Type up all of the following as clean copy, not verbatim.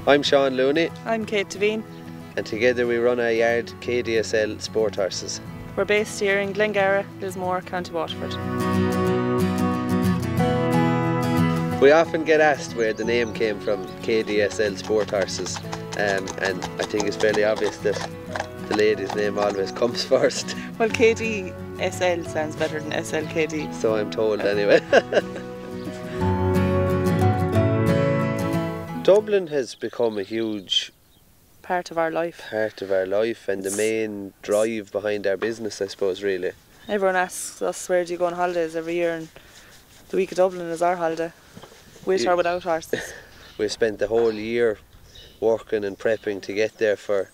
I'm Sean Looney. I'm Kate Devine. And together we run our yard, KDSL Sport Horses. We're based here in Glengarra, Lismore, County Waterford. We often get asked where the name came from, KDSL Sport Horses, and I think it's fairly obvious that the lady's name always comes first. Well, KDSL sounds better than SLKD. So I'm told anyway. Dublin has become a huge part of our life. And the main drive behind our business, I suppose, really. Everyone asks us, where do you go on holidays every year, and the week of Dublin is our holiday, with or without horses. We've spent the whole year working and prepping to get there for,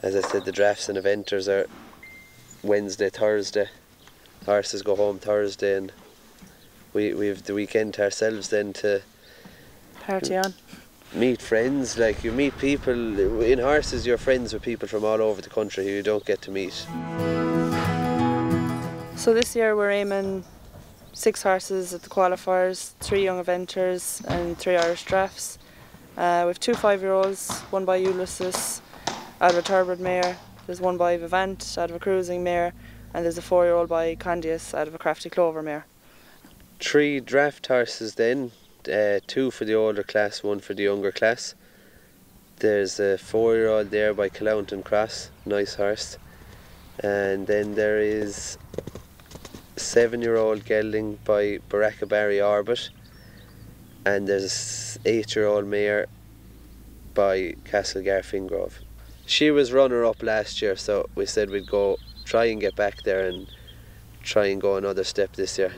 as I said, the drafts and eventers are Wednesday, Thursday. Horses go home Thursday, and we've the weekend to ourselves then to party on. Meet friends, like you meet people. In horses you're friends with people from all over the country who you don't get to meet. So this year we're aiming 6 horses at the qualifiers, 3 young eventers and 3 Irish drafts. We have 2 5-year-olds, one by Ulysses out of a turbid mare, there's one by Vivant out of a cruising mare, and there's a 4-year-old by Candice out of a crafty clover mare. 3 draft horses then. 2 for the older class, 1 for the younger class. There's a 4-year-old there by Clownton Cross, nice horse. And then there is a 7-year-old gelding by Barackabarry Orbit. And there's an 8-year-old mare by Castlegar Fingrove. She was runner-up last year, so we said we'd go try and get back there and try and go another step this year.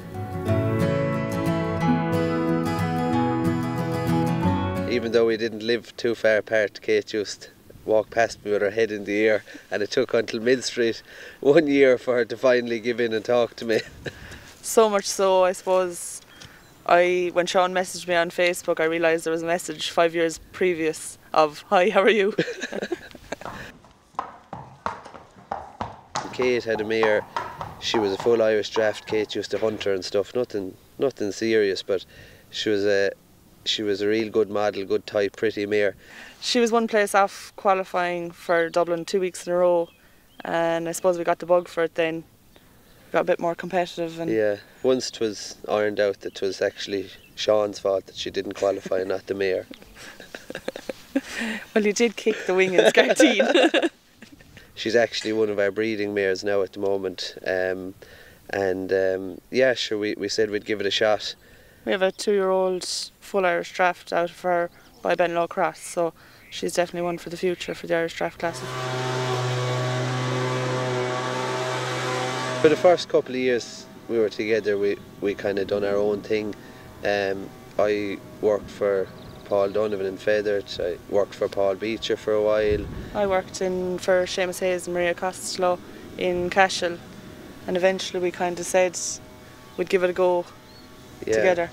Even though we didn't live too far apart, Kate used to walk past me with her head in the air, and it took until mid-street one year for her to finally give in and talk to me. So much so, I suppose, when Sean messaged me on Facebook, I realised there was a message 5 years previous of, "Hi, how are you?" Kate had a mare, she was a full Irish draft. Kate used to hunt her and stuff, nothing serious, but she was a real good model, good type, pretty mare. She was one place off qualifying for Dublin 2 weeks in a row, and I suppose we got the bug for it then. Got a bit more competitive. And yeah, once it was ironed out that it was actually Sean's fault that she didn't qualify, not the mare. Well, you did kick the wing in Scarteen. She's actually one of our breeding mares now at the moment. Yeah, sure, we said we'd give it a shot. We have a 2-year-old full Irish draft out of her by Benlow Cross, so she's definitely one for the future for the Irish draft classes. For the first couple of years we were together, we kind of done our own thing. I worked for Paul Donovan in Feathert, I worked for Paul Beecher for a while. I worked for Seamus Hayes and Maria Costello in Cashel, and eventually we kind of said we'd give it a go. Yeah, together.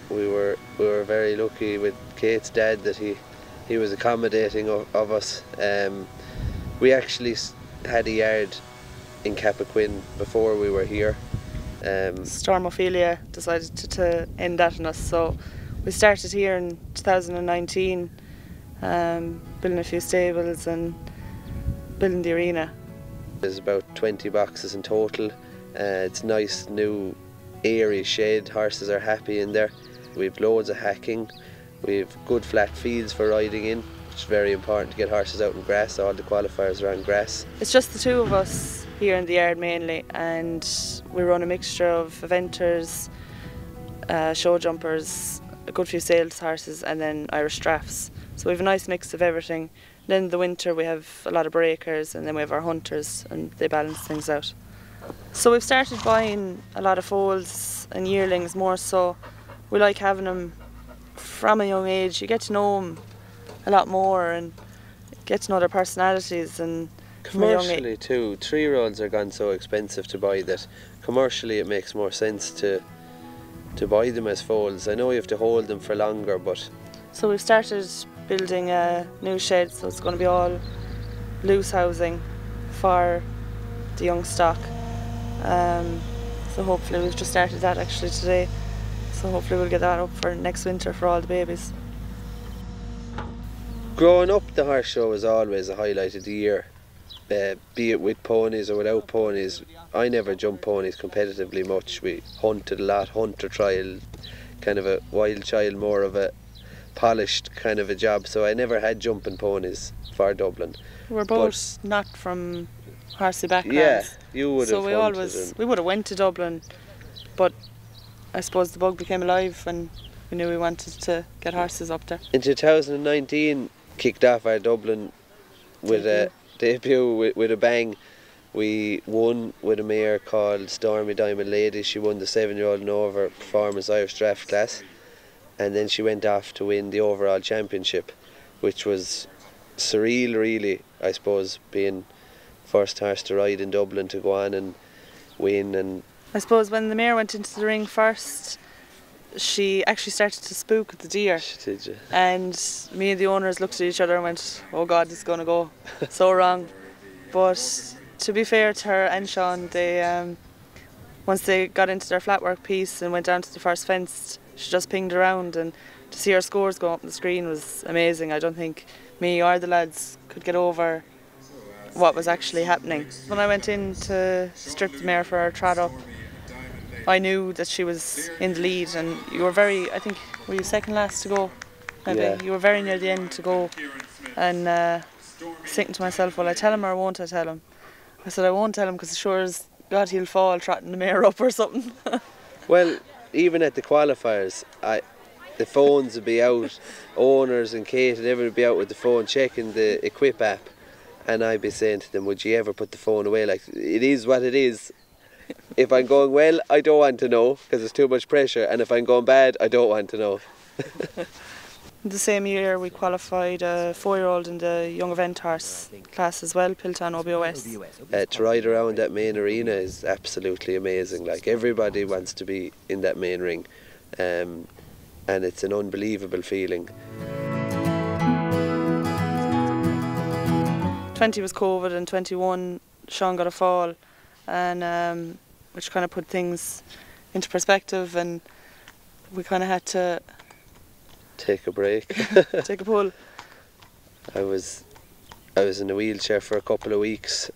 We were very lucky with Kate's dad that he was accommodating of us. We actually had a yard in Cappoquin before we were here. Storm Ophelia decided to end that on us, so we started here in 2019, building a few stables and building the arena. There's about 20 boxes in total. It's nice, new, airy shed. Horses are happy in there. We've loads of hacking. We've good flat fields for riding in, which is very important to get horses out in grass. All the qualifiers are on grass. It's just the 2 of us here in the yard mainly, and we run a mixture of eventers, showjumpers, a good few sales horses, and then Irish drafts. So we have a nice mix of everything. Then in the winter we have a lot of breakers, and then we have our hunters, and they balance things out. So we've started buying a lot of foals and yearlings more so. We like having them from a young age. You get to know them a lot more and get to know their personalities. And commercially too, 3-year-olds are gone so expensive to buy that commercially it makes more sense to buy them as foals. I know you have to hold them for longer, but... So we've started building a new shed, so it's going to be all loose housing for the young stock. So hopefully we've just started that actually today. So hopefully we'll get that up for next winter for all the babies. Growing up, the horse show was always a highlight of the year, be it with ponies or without ponies. I never jumped ponies competitively much. We hunted a lot, hunter trial, kind of a wild child, more of a polished kind of a job, so I never had jumping ponies for Dublin. We're both not from horsey backgrounds. Yeah, you would have. So we would have went to Dublin, but I suppose the bug became alive when we knew we wanted to get horses up there. In 2019, kicked off our Dublin with a debut with a bang. We won with a mare called Stormy Diamond Lady. She won the 7-year-old and over performance Irish draft class, and then she went off to win the overall championship, which was surreal really, I suppose, being first horse to ride in Dublin to go on and win. And I suppose when the mare went into the ring first, she actually started to spook at the deer. Did you? And me and the owners looked at each other and went, oh God, this is going to go so wrong. But to be fair to her and Sean, they once they got into their flatwork piece and went down to the first fence, she just pinged around, and to see her scores go up on the screen was amazing. I don't think me or the lads could get over what was actually happening. When I went in to strip the mare for her trot up, I knew that she was in the lead, and you were I think, were you second last to go? Maybe. Yeah. You were very near the end to go, and thinking to myself, will I tell him or won't I tell him? I said I won't tell him because sure as God he'll fall trotting the mare up or something. Well, even at the qualifiers, the phones would be out, owners and Kate and everyone would be out with the phone checking the Equip app, and I'd be saying to them, would you ever put the phone away? Like, it is what it is. If I'm going well, I don't want to know because it's too much pressure, and if I'm going bad, I don't want to know. The same year we qualified a 4-year-old in the young event horse class as well, Pilton OBOS. To ride around that main arena is absolutely amazing. Like, everybody wants to be in that main ring, and it's an unbelievable feeling. 20 was COVID, and 21 Sean got a fall, and which kind of put things into perspective, and we kind of had to take a break. take a pull. I was in a wheelchair for a couple of weeks.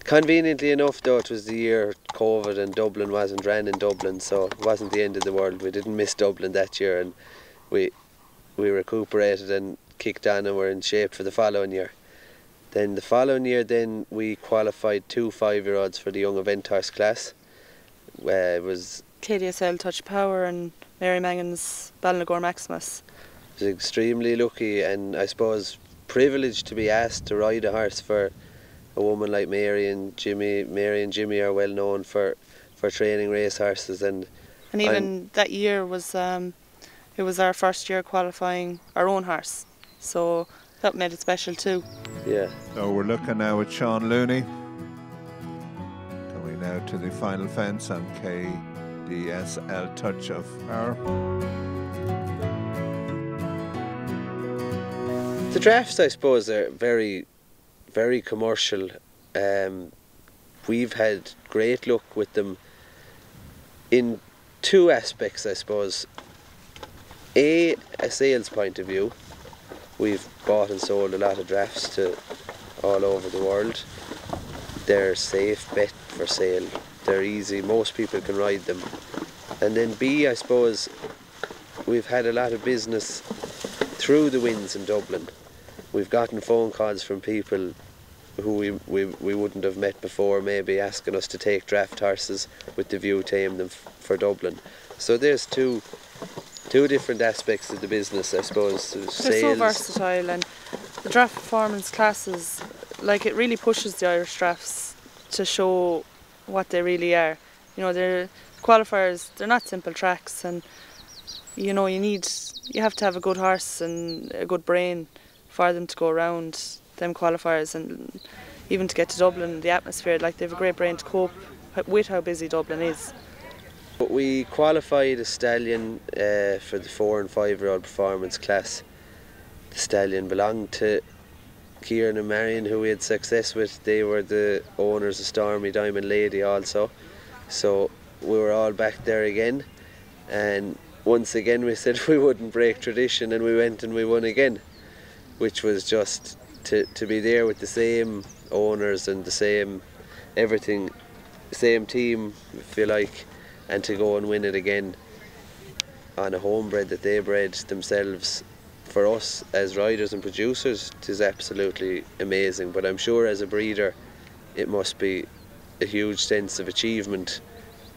Conveniently enough though, it was the year COVID and Dublin wasn't ran in Dublin, so it wasn't the end of the world. We didn't miss Dublin that year, and we recuperated and kicked on and were in shape for the following year. Then the following year we qualified 2 5-year-olds for the young event horse class. It was KDSL Touch Power and Mary Mangan's Ballinagore Maximus. I was extremely lucky and I suppose privileged to be asked to ride a horse for a woman like Mary and Jimmy. Mary and Jimmy are well known for training race horses, and even that year was it was our first year qualifying our own horse, so that made it special too. Yeah. So we're looking now at Sean Looney. Going now to the final fence on KDSL Touch of Power. The drafts, I suppose, are very, very commercial. We've had great luck with them in 2 aspects, I suppose. A sales point of view. We've bought and sold a lot of drafts to all over the world. They're safe bet for sale. They're easy, most people can ride them. And then B, I suppose, we've had a lot of business through the wins in Dublin. We've gotten phone calls from people who we wouldn't have met before, maybe asking us to take draft horses with the view to aim them for Dublin. So there's two different aspects of the business, I suppose. They're so versatile, and the draft performance classes, like, it really pushes the Irish drafts to show what they really are. You know, they're qualifiers, they're not simple tracks, and you know, you have to have a good horse and a good brain for them to go around them qualifiers, and even to get to Dublin, the atmosphere, like, they have a great brain to cope with how busy Dublin is. We qualified a stallion for the 4 and 5-year-old performance class. The stallion belonged to Kieran and Marion, who we had success with. They were the owners of Stormy Diamond Lady also. So we were all back there again, and once again we said we wouldn't break tradition, and we went and we won again, which was just to be there with the same owners and the same everything, same team, if you like, and to go and win it again on a homebred that they bred themselves. For us as riders and producers, it is absolutely amazing, but I'm sure as a breeder it must be a huge sense of achievement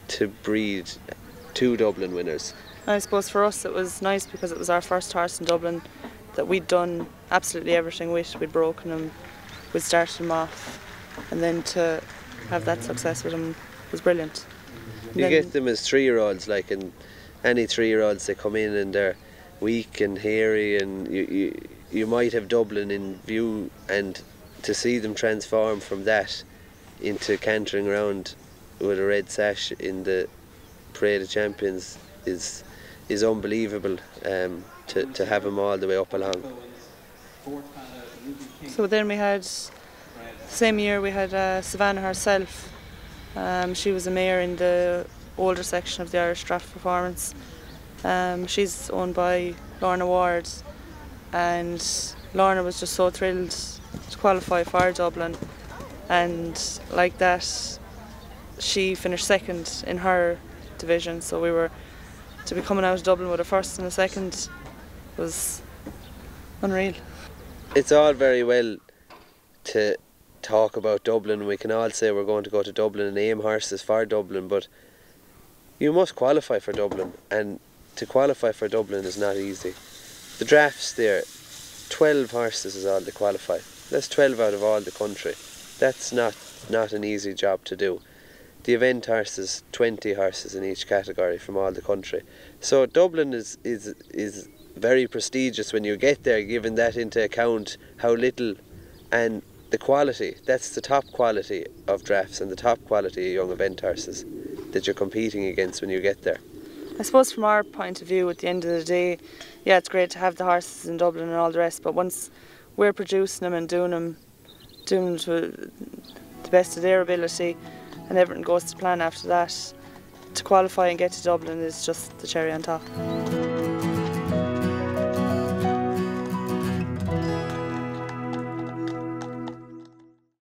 to breed 2 Dublin winners. I suppose for us it was nice because it was our first horse in Dublin that we'd done absolutely everything with. We'd broken him, we'd started him off, and then to have that success with him was brilliant. You get them as 3-year-olds, like, and any 3-year-olds, they come in and they're weak and hairy, and you might have Dublin in view, and to see them transform from that into cantering around with a red sash in the Parade of Champions is unbelievable, to have them all the way up along. So then we had, same year we had Savannah herself. She was a mare in the older section of the Irish Draft Performance. She's owned by Lorna Ward, and Lorna was just so thrilled to qualify for Dublin, and like that she finished second in her division, so we were to be coming out of Dublin with a first and a second was unreal. It's all very well to talk about Dublin, we can all say we're going to go to Dublin and aim horses for Dublin, but you must qualify for Dublin, and to qualify for Dublin is not easy. The drafts there, 12 horses is all to qualify. That's 12 out of all the country. That's not an easy job to do. The event horses, 20 horses in each category from all the country. So Dublin is very prestigious when you get there, given that into account how little, and the quality, that's the top quality of drafts and the top quality of young event horses that you're competing against when you get there. I suppose from our point of view, at the end of the day, yeah, it's great to have the horses in Dublin and all the rest, but once we're producing them and doing them to the best of their ability, and everything goes to plan after that, to qualify and get to Dublin is just the cherry on top.